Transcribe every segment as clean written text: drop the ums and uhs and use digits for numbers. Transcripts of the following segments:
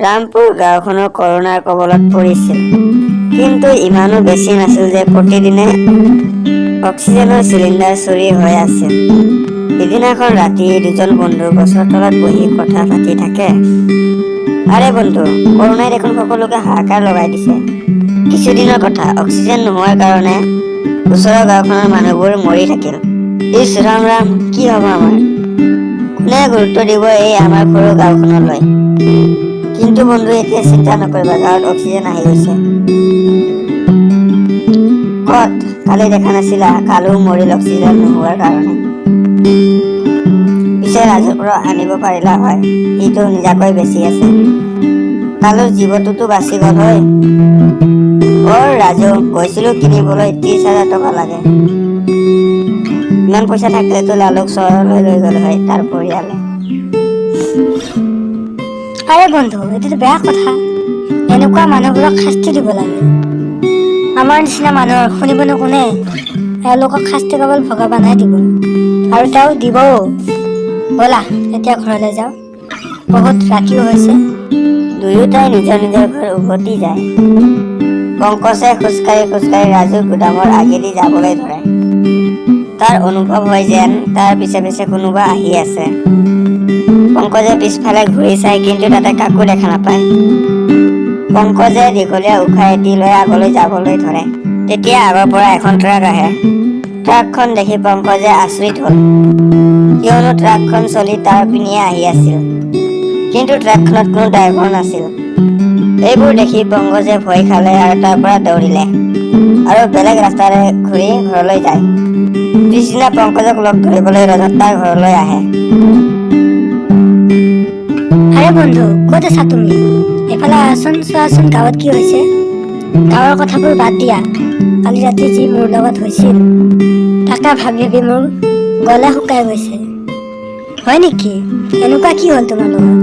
ৰামপুৰ গাঁওখনৰ কৰোনাৰ কবলত পৰিছিল, কিন্তু ইমানো বেছি নাছিল যে প্ৰতিদিনে অক্সিজেনৰ চিলিণ্ডাৰ চুৰি হৈ আছিল। সিদিনাখন ৰাতি দুজন বন্ধু গছৰ তলত বহি কথা পাতি থাকে। আৰে বন্ধু, কৰোনাই দেখোন সকলোকে হাহাকাৰ লগাই দিছে। কিছুদিনৰ কথা, অক্সিজেন নোহোৱাৰ কাৰণে ওচৰৰ গাঁওখনৰ মানুহবোৰ মৰি থাকিল। ইছ ৰাম ৰাম, কি হ'ব আমাৰ? কোনে গুৰুত্ব দিব এই আমাৰ সৰু গাঁওখনলৈ? কিন্তু বন্ধু, এতিয়া চিন্তা নকৰিবা, গাঁৱত অক্সিজেন আহি গৈছে। ক'ত? কালি দেখা নাছিলা? কালো মৰিল অক্সিজেন নোহোৱাৰ কাৰণে। পিছে ৰাজুৰ পৰা আনিব পাৰিলা হয়, সিটো নিজাকৈ বেছি আছে। কালো জীৱটোতো বাচি গ'ল হয়। ৰাজু, গৈছিলো কিনিবলৈ 30,000 টকা লাগে। ইমান পইচা থাকিলেতো লালুক চহৰলৈ লৈ গ'ল হয় তাৰ পৰিয়ালে। আৰে বন্ধু, এইটোতো বেয়া কথা। এনেকুৱা মানুহবোৰক শাস্তি দিব লাগে। আমাৰ নিচিনা মানুহৰ শুনিবনো কোনে? এওঁলোকক শাস্তি কেৱল ভগৱানে দিব, আৰু তেওঁ দিবও। ব'লা এতিয়া ঘৰলৈ যাওঁ, বহুত ৰাতিও হৈছে। দুয়োটাই নিজৰ নিজৰ ঘৰ উভতি যায়। পংকজে খোজকাঢ়ি ৰাজুৰ গুদামৰ আগেদি যাবলৈ ধৰে। তাৰ অনুভৱ হয় যেন তাৰ পিছে পিছে কোনোবা আহি আছে। পংকজে পিছফালে ঘূৰি চায়, কিন্তু তাতে কাকো দেখা নাপায়। পংকজে দীঘলীয়া উশাহ এটি লৈ আগলৈ যাবলৈ ধৰে। তেতিয়া আগৰ পৰা এখন ট্ৰাক আহে। ট্ৰাকখন দেখি পংকজে আচৰিত হ'ল, কিয়নো ট্ৰাকখন চলি তাৰ পিনিয়ে আহি আছিল, কিন্তু ট্ৰাকখনত কোনো ড্ৰাইভাৰ নাছিল। এইবোৰ দেখি পংকজে ভয় খালে আৰু তাৰ পৰা দৌৰিলে আৰু বেলেগ ৰাস্তাৰে ঘূৰি ঘৰলৈ যায়। পিছদিনা পংকজক লগ ধৰিবলৈ ৰজত তাৰ ঘৰলৈ আহে। আৰে বন্ধু, ক'ত আছা তুমি? এইফালে আহাচোন, চোৱাচোন গাঁৱত কি হৈছে। গাঁৱৰ কথাবোৰ বাদ দিয়া, কালি ৰাতি যি মোৰ লগত হৈছিল তাকে ভাবি ভাবি মোৰ গলা শুকাই গৈছে। হয় নেকি? এনেকুৱা কি হ'ল তোমাৰ লগত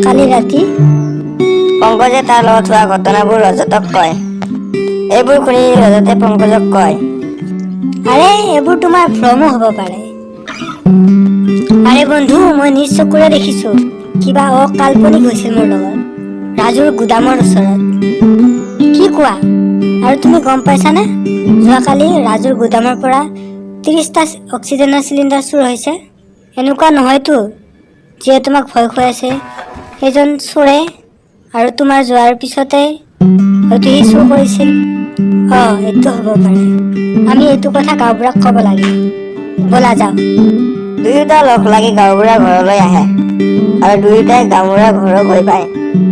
কালি ৰাতি? পংকজে তাৰ লগত হোৱা ঘটনাবোৰ ৰজতক কয়। এইবোৰ শুনি ৰজতে পংকজক কয়, আৰে এইবোৰ তোমাৰ ভ্ৰমো হ'ব পাৰে। আৰে বন্ধু, মই নিজ চকুৰে দেখিছো কিবা অকাল্পনিক হৈছিল মোৰ লগত ৰাজুৰ গুদামৰ ওচৰত। কি কোৱা? আৰু তুমি গম পাইছানে? যোৱাকালি ৰাজুৰ গুদামৰ পৰা 30টা অক্সিজেনৰ চিলিণ্ডাৰ চুৰ হৈছে। এনেকুৱা নহয়তো যিয়ে তোমাক ভয় খুৱাইছে সেইজন চোৰে, আৰু তোমাৰ যোৱাৰ পিছতে হয়তো সি চুৰ কৰিছিল। এইটো হ'ব পাৰে। আমি এইটো কথা গাঁওবুঢ়াক ক'ব লাগে। ব'লা যাওঁ। দুয়োটা লগ লাগি গাঁওবুঢ়াৰ ঘৰলৈ আহে আৰু দুয়োটাই গাঁওবুঢ়াৰ ঘৰ গৈ পায়।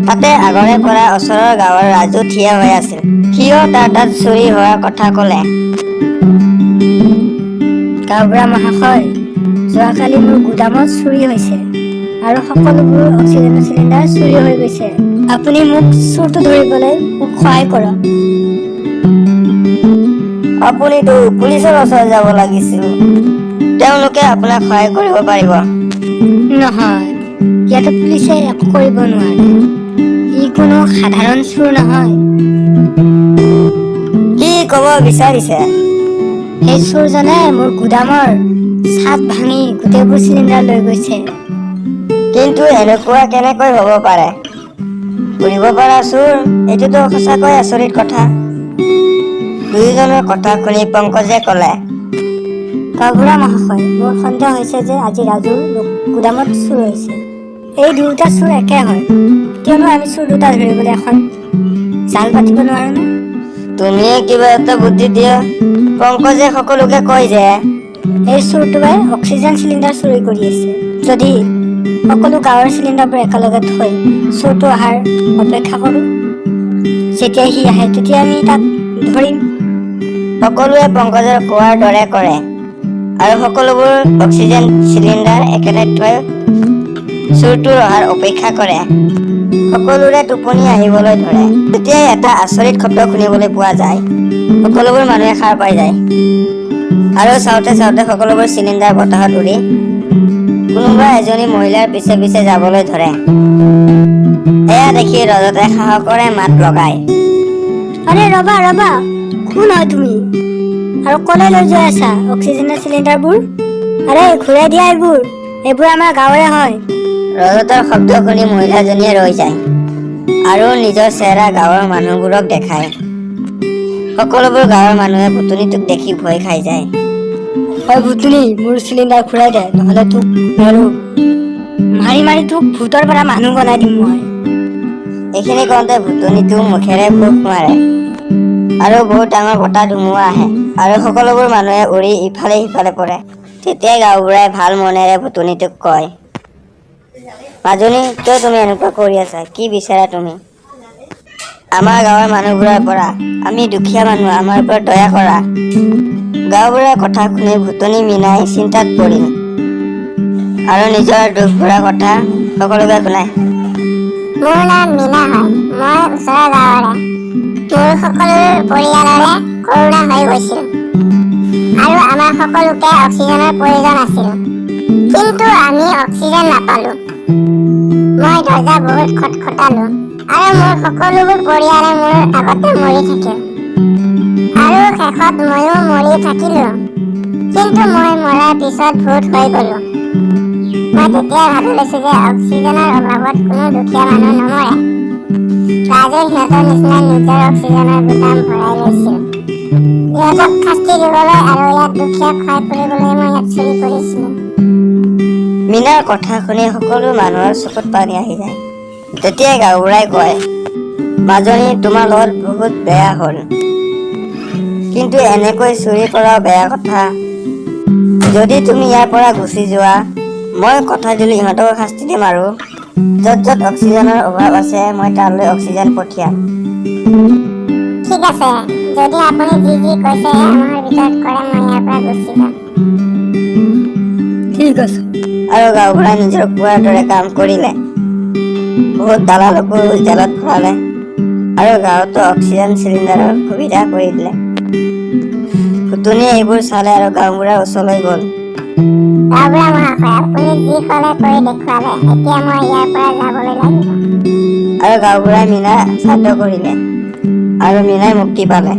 তাতে আগৰে পৰা ওচৰৰ গাঁৱৰ ৰাজু থিয় হৈ আছিল। সিও তাৰ তাত চুৰি হোৱাৰ কথা ক'লে। গাঁওবুঢ়া মহাশয়, যোৱাকালি মোৰ গুদামত চুৰি হৈছে আৰু সকলোবোৰ অক্সিজেনৰ চিলিণ্ডাৰ চুৰি হৈ গৈছে। আপুনি মোক চুৰটো ধৰিবলৈ সহায় কৰক। আপুনিতো পুলিচৰ ওচৰত যাব লাগিছিল, তেওঁলোকে আপোনাক সহায় কৰিব পাৰিব। নহয়, ইয়াতে পুলিচে একো কৰিব নোৱাৰে। ই কোনো সাধাৰণ চুৰ নহয়। কি ক'ব বিচাৰিছে? সেই চোৰজনে মোৰ গুদামৰ ছাদ ভাঙি গোটেইবোৰ চিলিণ্ডাৰ লৈ গৈছে। কিন্তু এনেকুৱা কেনেকৈ হ'ব পাৰে? কৰিব পৰা চোৰ, এইটোতো সঁচাকৈ আচৰিত কথা। দুয়োজনৰ কথা শুনি পংকজে ক'লে, গাঁওবুঢ়া মহাশয়, মোৰ সন্দেহ হৈছে যে আজি ৰাজুৰ গুদামত চুৰ হৈছে। এই দুয়োটা চুৰ একে হয়, কিয়নো আমি চুৰ দুটা ধৰিবলৈ এখন জাল পাতিব নোৱাৰো নে? তুমিয়ে কিবা এটা বুদ্ধি দিয়া। পংকজে সকলোকে কয় যে এই চোৰটোৱে অক্সিজেন চিলিণ্ডাৰ চুৰি কৰি আছে। যদি সকলো গাঁৱৰ চিলিণ্ডাৰবোৰ একেলগে থৈ চোৰটো অহাৰ অপেক্ষা কৰোঁ, যেতিয়া সি আহে তেতিয়া আমি তাক ধৰিম। সকলোৱে পংকজৰ কোৱাৰ দৰে কৰে আৰু সকলোবোৰ অক্সিজেন চিলিণ্ডাৰ একেঠাইত থৈ চোৰটোৰ অহাৰ অপেক্ষা কৰে। সকলোৰে টোপনি আহিবলৈ ধৰে। তেতিয়াই এটা আচৰিত শব্দ শুনিবলৈ পোৱা যায়। সকলোবোৰ মানুহে সাৰ পাই যায় আৰু চাওঁতে চাওঁতে সকলোবোৰ চিলিণ্ডাৰ বতাহত উৰি কোনোবা এজনী মহিলাৰ পিছে পিছে যাবলৈ ধৰে। এয়া দেখি ৰজতে সাহসৰে মাত লগায়, আৰে ৰবা ৰবা, কোন হয় তুমি? আৰু ক'লৈ লৈ গৈ আছা অক্সিজেনৰ চিলিণ্ডাৰবোৰ? আৰে ঘূৰাই দিয়া এইবোৰ আমাৰ গাঁৱৰে হয়। ৰজতৰ শব্দ শুনি মহিলাজনীয়ে ৰৈ যায়। আৰু নিজৰ চেহেৰা গাঁৱৰ মানুহবোৰক দেখায়। সকলোবোৰ গাঁৱৰ মানুহে ভুতুনিটোক দেখি ভয় খাই যায়। হয় ভুতুনি, মোৰ চিলিণ্ডাৰ ঘূৰাই দে, নহ'লে তোক মাৰি মাৰি তোক ভূতৰ পৰা মানুহ বনাই দিম মই। এইখিনি কওঁতে ভুতুনিটো মুখেৰে ফুক মাৰে আৰু বহুত ডাঙৰ বতাহ ধুমুহা আহে আৰু সকলোবোৰ মানুহে উৰি ইফালে সিফালে পৰে। তেতিয়াই গাঁওবুঢ়াই ভাল মনেৰে ভুতুনিটোক কয়, মাজনী, কিয় তুমি এনেকুৱা কৰি আছা? কি বিচাৰা তুমি আমাৰ গাঁৱৰ মানুহবোৰৰ পৰা? আমি দুখীয়া মানুহ, আমাৰ ওপৰত দয়া কৰা। গাঁওবুঢ়াৰ কথা শুনি ভুতুনি মীনাই চিন্তাত পৰিল আৰু নিজৰ দুখ ভৰা কথা সকলোকে শুনায়। মোৰ নাম মীনা হয়, মই ওচৰৰ গাঁৱৰে। মোৰ সকলোৰে পৰিয়ালৰে কৰোণা হৈ গৈছিল আৰু আমাৰ সকলোকে অক্সিজেনৰ প্ৰয়োজন আছিল, কিন্তু আমি অক্সিজেন নাপালো। মই দৰ্জা বহুত খটখটালো আৰু মোৰ সকলোবোৰ পৰিয়ালে মোৰ আগতে মৰি থাকিল আৰু শেষত ময়ো মৰি থাকিলো, কিন্তু মই মৰাৰ পিছত ভূত হৈ গলো। মই তেতিয়াই ভাবি লৈছো যে অক্সিজেনৰ অভাৱত কোনো দুখীয়া মানুহ নমৰে। ৰাজে সিহঁতৰ নিচিনা নিজৰ অক্সিজেনৰ গুদাম ভৰাই লৈছিল। ইহঁতক শাস্তি দিবলৈ আৰু ইয়াত দুখীয়াক সহায় কৰিবলৈ মই ইয়াত চুৰি কৰিছিলো। মীনাৰ কথা শুনি সকলো মানুহৰ চকুত পানী আহি যায়। তেতিয়াই গাঁওবুঢ়াই কয়, মাজনী, তোমাৰ লগত বহুত বেয়া হ'ল, কিন্তু এনেকৈ চুৰি কৰাও বেয়া কথা। যদি তুমি ইয়াৰ পৰা গুচি যোৱা, মই কথা দিলো ইহঁতক শাস্তি দিম আৰু য'ত য'ত অক্সিজেনৰ অভাৱ আছে মই তালৈ অক্সিজেন পঠিয়াম। ঠিক আছে, যদি আপুনি যি যি কৈছে এমাহৰ ভিতৰত কৰে, মই ইয়াৰ পৰা গুচি যাম। ঠিক আছে। আৰু গাঁওবুঢ়াই নিজৰ কোৱাৰ দৰে কাম কৰিলে। বহুত দালালকো জেলত ভৰালে আৰু গাঁৱতো অক্সিজেন চিলিণ্ডাৰৰ সুবিধা কৰি দিলে। ভুতুনিয়ে এইবোৰ চালে আৰু গাঁওবুঢ়াৰ ওচৰলৈ গ'ল। গাঁওবুঢ়া মহাশয়, আপুনি যি ক'লে কৰি দেখুৱালে, এতিয়া মই ইয়াৰ পৰা যাবলৈ লাগিব। আৰু গাঁওবুঢ়াই মীনা শ্ৰাদ্ধ কৰিলে আৰু মীনাই মুক্তি পালে।